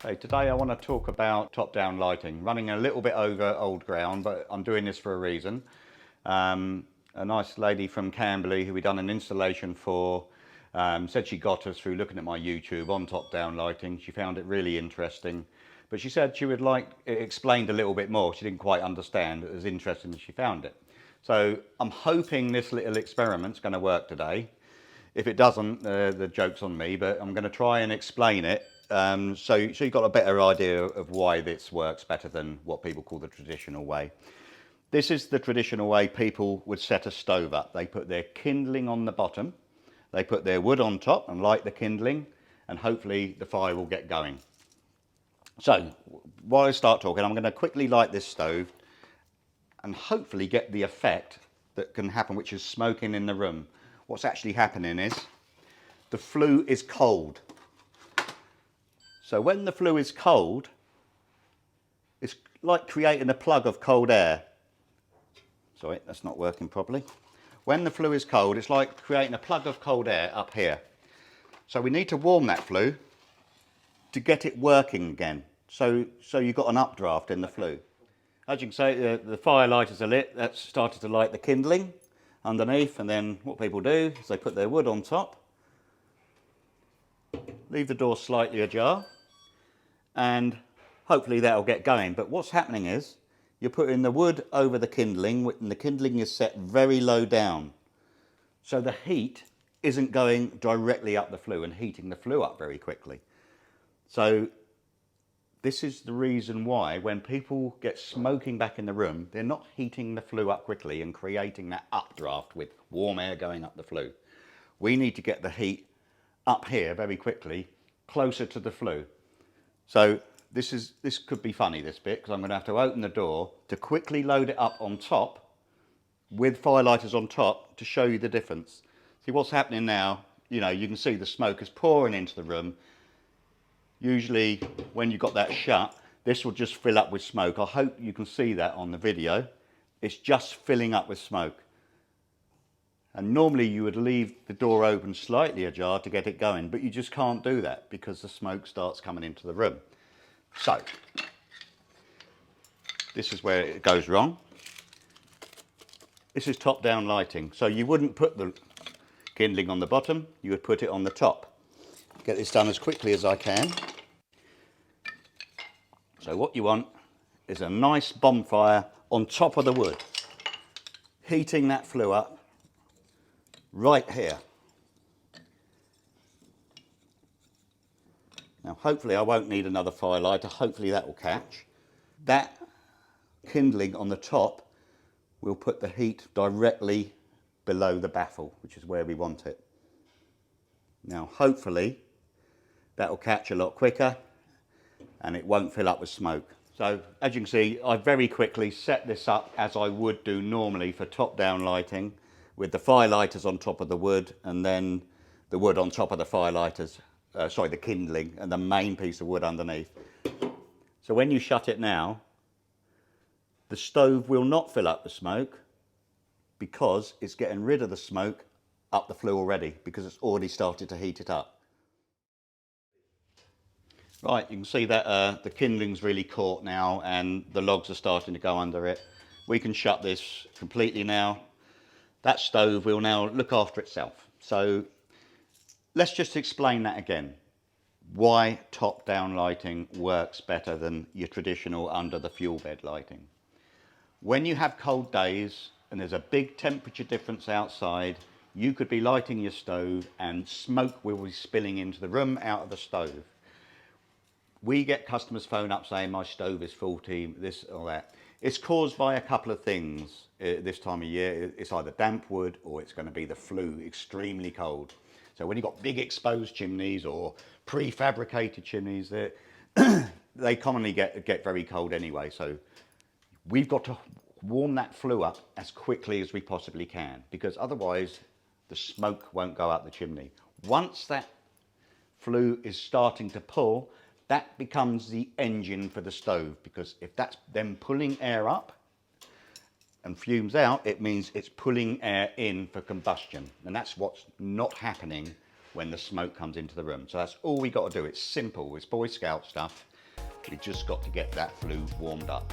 Hey, today I want to talk about top-down lighting. Running a little bit over old ground, but I'm doing this for a reason. A nice lady from Camberley who we done an installation for said she got us through looking at my YouTube on top-down lighting. She found it really interesting, but she said she would like it explained a little bit more. She didn't quite understand. It was interesting as she found it. So I'm hoping this little experiment's going to work today. If it doesn't, the joke's on me, but I'm going to try and explain it so you've got a better idea of why this works better than what people call the traditional way. This is the traditional way people would set a stove up. They put their kindling on the bottom, they put their wood on top and light the kindling, and hopefully the fire will get going. So while I start talking, I'm going to quickly light this stove and hopefully get the effect that can happen, which is smoking in the room. What's actually happening is the flue is cold. So when the flue is cold, it's like creating a plug of cold air. Sorry, that's not working properly. When the flue is cold, it's like creating a plug of cold air up here. So we need to warm that flue to get it working again. So you've got an updraft in the flue. As you can see, the fire lighters are lit. That's started to light the kindling underneath, and then what people do is they put their wood on top, leave the door slightly ajar, and hopefully that'll get going. But what's happening is you're putting the wood over the kindling, and the kindling is set very low down, so the heat isn't going directly up the flue and heating the flue up very quickly. So this is the reason why when people get smoking back in the room, they're not heating the flue up quickly and creating that updraft with warm air going up the flue. We need to get the heat up here very quickly, closer to the flue. So this could be funny, this bit, because I'm going to have to open the door to quickly load it up on top with fire lighters on top to show you the difference. See what's happening now, you can see the smoke is pouring into the room. Usually when you've got that shut, this will just fill up with smoke. I hope you can see that on the video. It's just filling up with smoke. And normally you would leave the door open slightly ajar to get it going, but you just can't do that because the smoke starts coming into the room. So this is where it goes wrong. This is top-down lighting. So you wouldn't put the kindling on the bottom, you would put it on the top. Get this done as quickly as I can. So what you want is a nice bonfire on top of the wood, heating that flue up right here. Now hopefully I won't need another fire lighter, hopefully that will catch. That kindling on the top will put the heat directly below the baffle, which is where we want it. Now hopefully that will catch a lot quicker and it won't fill up with smoke. So as you can see, I very quickly set this up as I would do normally for top-down lighting, with the fire lighters on top of the wood and then the wood on top of the fire lighters, the kindling, and the main piece of wood underneath. So when you shut it now, the stove will not fill up with smoke because it's getting rid of the smoke up the flue already, because it's already started to heat it up. Right, you can see that the kindling's really caught now and the logs are starting to go under it. We can shut this completely now. That stove will now look after itself. So let's just explain that again. Why top-down lighting works better than your traditional under the fuel bed lighting. When you have cold days and there's a big temperature difference outside, you could be lighting your stove and smoke will be spilling into the room out of the stove. We get customers phone up saying my stove is faulty, this or that. It's caused by a couple of things this time of year. It's either damp wood or it's going to be the flue, extremely cold. So when you've got big exposed chimneys or prefabricated chimneys, they commonly get very cold anyway. So we've got to warm that flue up as quickly as we possibly can, because otherwise the smoke won't go up the chimney. Once that flue is starting to pull, that becomes the engine for the stove, because if that's then pulling air up and fumes out, it means it's pulling air in for combustion, and that's what's not happening when the smoke comes into the room. So that's all we got to do. It's simple, it's Boy Scout stuff, We've just got to get that flue warmed up.